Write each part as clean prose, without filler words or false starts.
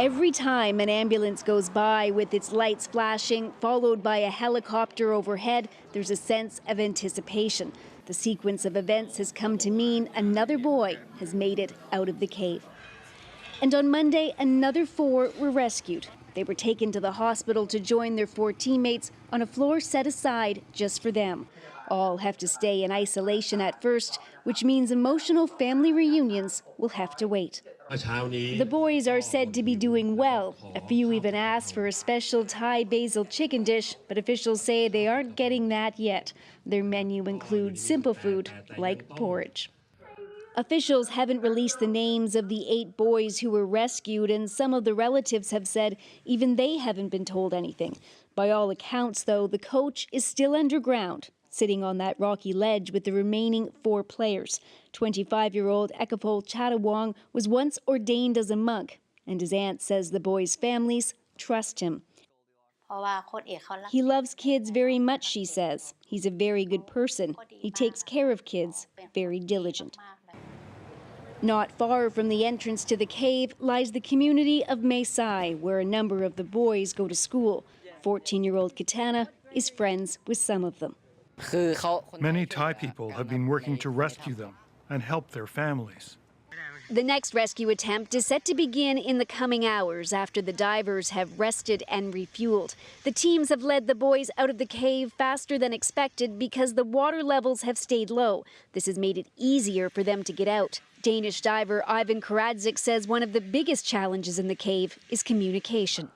Every time an ambulance goes by with its lights flashing, followed by a helicopter overhead, there's a sense of anticipation. The sequence of events has come to mean another boy has made it out of the cave. And on Monday, another 4 were rescued. They were taken to the hospital to join their 4 teammates on a floor set aside just for them. All have to stay in isolation at first, which means emotional family reunions will have to wait. The boys are said to be doing well. A few even asked for a special Thai basil chicken dish, but officials say they aren't getting that yet. Their menu includes simple food like porridge. Officials haven't released the names of the 8 boys who were rescued, and some of the relatives have said even they haven't been told anything. By all accounts, though, the coach is still underground, sitting on that rocky ledge with the remaining 4 players. 25-year-old Ekapol Chatawong was once ordained as a monk, and his aunt says the boys' families trust him. He loves kids very much, she says. He's a very good person. He takes care of kids, very diligent. Not far from the entrance to the cave lies the community of Mesai, where a number of the boys go to school. 14-year-old Katana is friends with some of them. Many Thai people have been working to rescue them and help their families. The next rescue attempt is set to begin in the coming hours after the divers have rested and refueled. The teams have led the boys out of the cave faster than expected because the water levels have stayed low. This has made it easier for them to get out. Danish diver Ivan Karadzik says one of the biggest challenges in the cave is communication.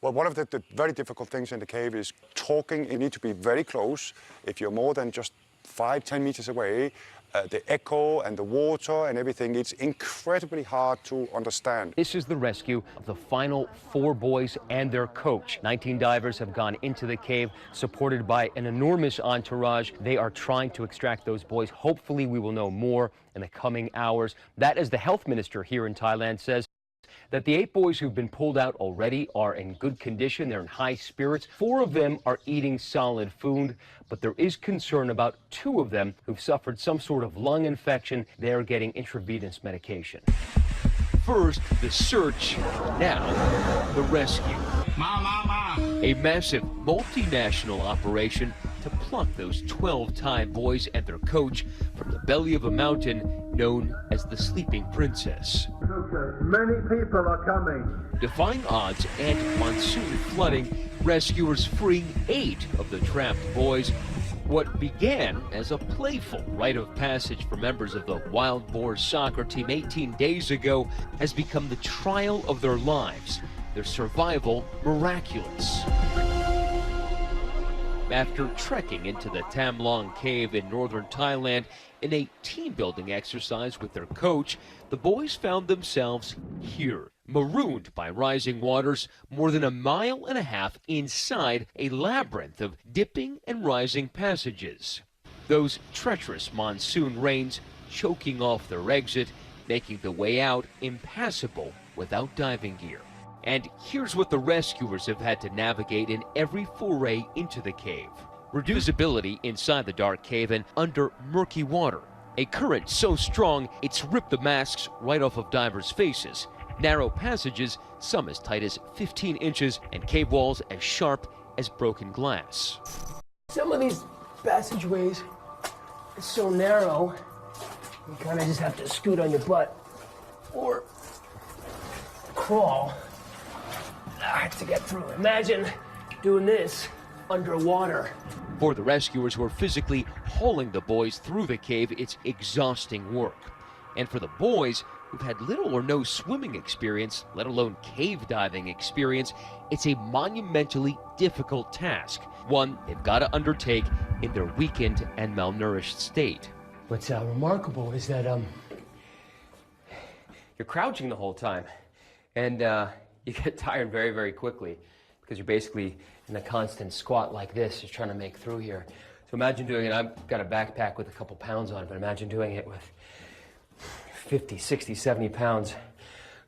Well, one of the very difficult things in the cave is talking. You need to be very close. If you're more than just 5-10 meters away, the echo and the water and everything, it's incredibly hard to understand. This is the rescue of the final 4 boys and their coach. 19 divers have gone into the cave, supported by an enormous entourage. They are trying to extract those boys. Hopefully we will know more in the coming hours. That, as the health minister here in Thailand says, that the 8 boys who've been pulled out already are in good condition. They're in high spirits. 4 of them are eating solid food, but there is concern about 2 of them who've suffered some sort of lung infection. They're getting intravenous medication. First, the search. Now, the rescue. A massive multinational operation to pluck those 12 Thai boys and their coach from the belly of a mountain known as the Sleeping Princess. Many people are coming. Defying odds and monsoon flooding, rescuers freeing 8 of the trapped boys. What began as a playful rite of passage for members of the Wild Boar soccer team 18 days ago has become the trial of their lives, their survival miraculous. After trekking into the Tam Long Cave in northern Thailand in a team-building exercise with their coach, the boys found themselves here, marooned by rising waters more than 1.5 miles inside a labyrinth of dipping and rising passages. Those treacherous monsoon rains choking off their exit, making the way out impassable without diving gear. And here's what the rescuers have had to navigate in every foray into the cave. Reducibility inside the dark cave and under murky water. A current so strong it's ripped the masks right off of divers' faces. Narrow passages, some as tight as 15 inches, and cave walls as sharp as broken glass. Some of these passageways are so narrow, you kind of just have to scoot on your butt or crawl to get through. Imagine doing this underwater. For the rescuers who are physically hauling the boys through the cave, it's exhausting work. And for the boys who've had little or no swimming experience, let alone cave diving experience, it's a monumentally difficult task, one they've got to undertake in their weakened and malnourished state. What's remarkable is that you're crouching the whole time, and you get tired very, very quickly because you're basically in a constant squat like this, just trying to make through here. So imagine doing it. I've got a backpack with a couple pounds on it, but imagine doing it with 50, 60, 70 pounds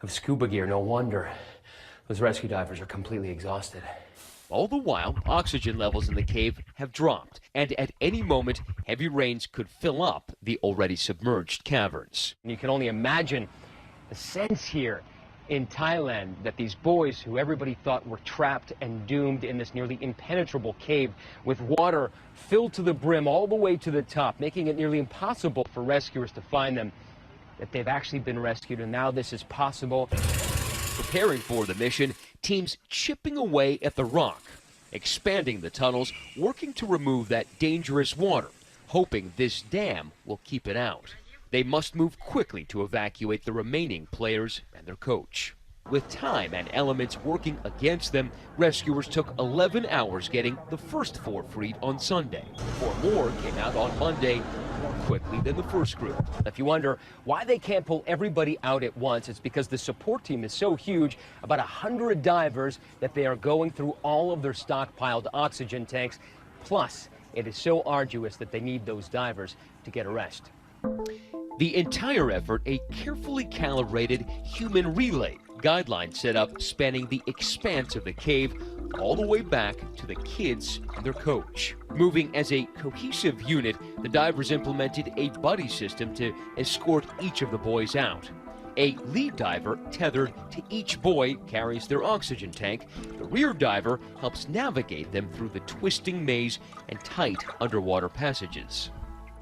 of scuba gear. No wonder those rescue divers are completely exhausted. All the while, oxygen levels in the cave have dropped, and at any moment, heavy rains could fill up the already submerged caverns. And you can only imagine the sense here in Thailand that these boys, who everybody thought were trapped and doomed in this nearly impenetrable cave with water filled to the brim all the way to the top, making it nearly impossible for rescuers to find them, that they've actually been rescued, and now this is possible. Preparing for the mission, teams chipping away at the rock, expanding the tunnels, working to remove that dangerous water, hoping this dam will keep it out. They must move quickly to evacuate the remaining players and their coach. With time and elements working against them, rescuers took 11 hours getting the first 4 freed on Sunday. 4 more came out on Monday, more quickly than the first group. If you wonder why they can't pull everybody out at once, it's because the support team is so huge, about 100 divers, that they are going through all of their stockpiled oxygen tanks. Plus, it is so arduous that they need those divers to get a rest. The entire effort, a carefully calibrated human relay guideline set up spanning the expanse of the cave all the way back to the kids and their coach. Moving as a cohesive unit, the divers implemented a buddy system to escort each of the boys out. A lead diver tethered to each boy carries their oxygen tank. The rear diver helps navigate them through the twisting maze and tight underwater passages.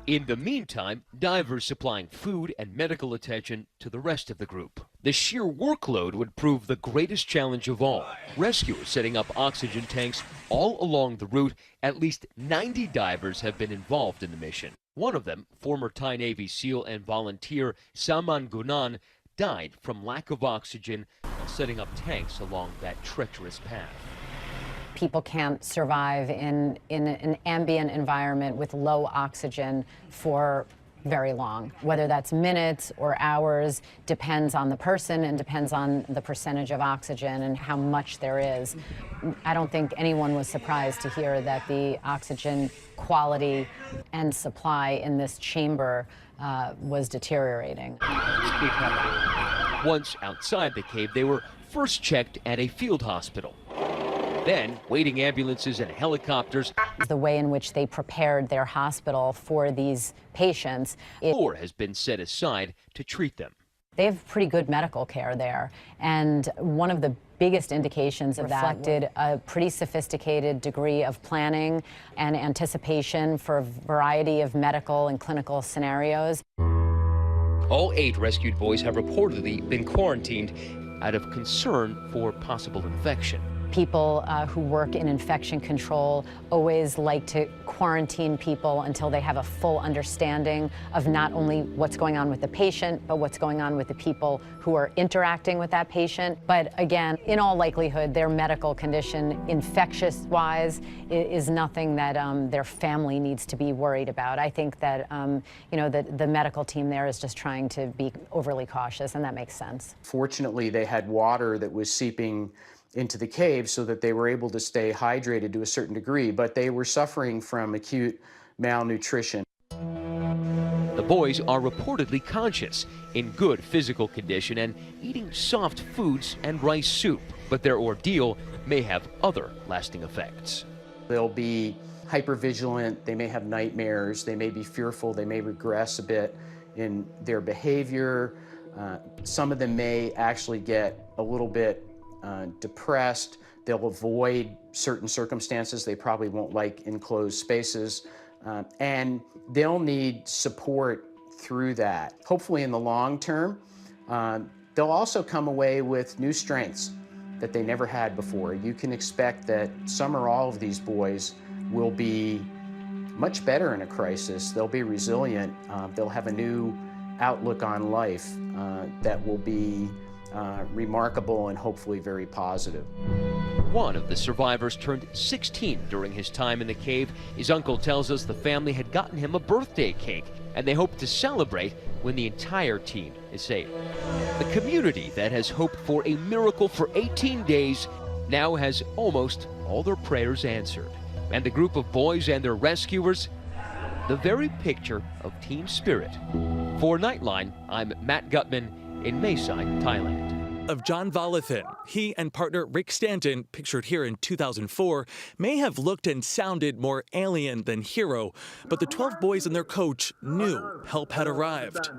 In the meantime, divers supplying food and medical attention to the rest of the group. The sheer workload would prove the greatest challenge of all. Rescuers setting up oxygen tanks all along the route. At least 90 divers have been involved in the mission. One of them, former Thai Navy SEAL and volunteer Saman Gunan, died from lack of oxygen while setting up tanks along that treacherous path. People can't survive in an ambient environment with low oxygen for very long. Whether that's minutes or hours depends on the person and depends on the percentage of oxygen and how much there is. I don't think anyone was surprised to hear that the oxygen quality and supply in this chamber was deteriorating. Once outside the cave, they were first checked at a field hospital. Then, waiting ambulances and helicopters. The way in which they prepared their hospital for these patients. Floor has been set aside to treat them. They have pretty good medical care there. And one of the biggest indications of that reflected a pretty sophisticated degree of planning and anticipation for a variety of medical and clinical scenarios. All 8 rescued boys have reportedly been quarantined out of concern for possible infection. People who work in infection control always like to quarantine people until they have a full understanding of not only what's going on with the patient, but what's going on with the people who are interacting with that patient. But again, in all likelihood, their medical condition, infectious-wise, is nothing that their family needs to be worried about. I think that the medical team there is just trying to be overly cautious, and that makes sense. Fortunately, they had water that was seeping into the cave so that they were able to stay hydrated to a certain degree, but they were suffering from acute malnutrition. The boys are reportedly conscious, in good physical condition, and eating soft foods and rice soup, but their ordeal may have other lasting effects. They'll be hypervigilant, they may have nightmares, they may be fearful, they may regress a bit in their behavior. Some of them may actually get a little bit depressed. They'll avoid certain circumstances they probably won't like enclosed spaces, and they'll need support through that. Hopefully in the long term, they'll also come away with new strengths that they never had before. You can expect that some or all of these boys will be much better in a crisis. They'll be resilient. They'll have a new outlook on life that will be remarkable and hopefully very positive. One of the survivors turned 16 during his time in the cave. His uncle tells us the family had gotten him a birthday cake, and they hope to celebrate when the entire team is safe. The community that has hoped for a miracle for 18 days now has almost all their prayers answered. And the group of boys and their rescuers, the very picture of team spirit. For Nightline, I'm Matt Gutman in Mae Sot, Thailand. Of John Volathan, he and partner Rick Stanton, pictured here in 2004, may have looked and sounded more alien than hero, but the 12 boys and their coach knew help had arrived.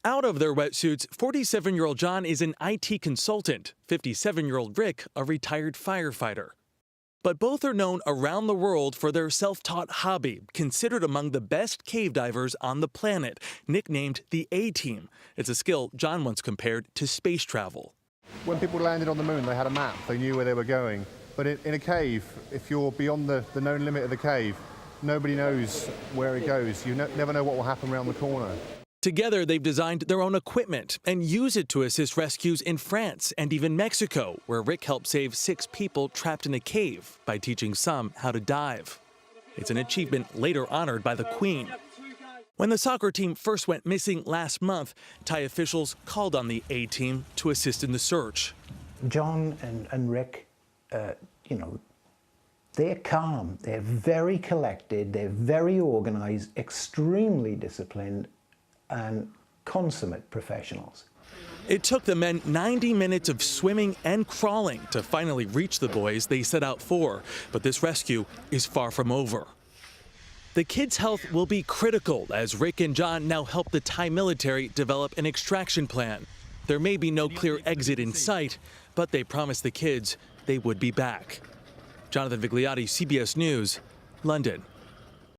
Out of their wetsuits, 47-year-old John is an IT consultant, 57-year-old Rick a retired firefighter. But both are known around the world for their self-taught hobby, considered among the best cave divers on the planet, nicknamed the A-Team. It's a skill John once compared to space travel. When people landed on the moon, they had a map. They knew where they were going. But in a cave, if you're beyond the known limit of the cave, nobody knows where it goes. You never know what will happen around the corner. Together, they've designed their own equipment and use it to assist rescues in France and even Mexico, where Rick helped save 6 people trapped in a cave by teaching some how to dive. It's an achievement later honored by the Queen. When the soccer team first went missing last month, Thai officials called on the A-Team to assist in the search. John and Rick, they're calm, they're very collected, they're very organized, extremely disciplined, and consummate professionals. It took the men 90 minutes of swimming and crawling to finally reach the boys they set out for, but this rescue is far from over. The kids' health will be critical as Rick and John now help the Thai military develop an extraction plan. There may be no clear exit in sight, but they promised the kids they would be back. Jonathan Vigliotti, CBS News, London.